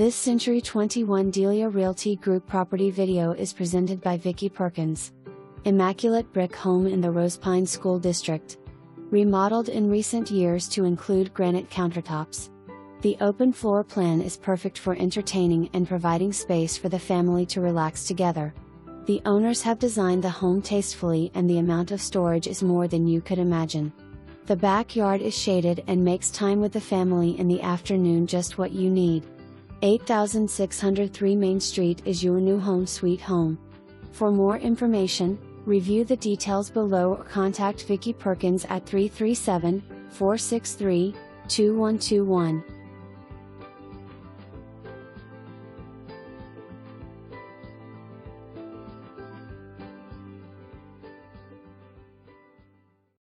This Century 21 Delia Realty Group property video is presented by Vickie Perkins. Immaculate brick home in the ROSEPINE School District. Remodeled in recent years to include granite countertops. The open floor plan is perfect for entertaining and providing space for the family to relax together. The owners have designed the home tastefully, and the amount of storage is more than you could imagine. The backyard is shaded and makes time with the family in the afternoon just what you need. 8603 Main Street is your new home sweet home. For more information, review the details below or contact Vickie Perkins at 337-463-2121.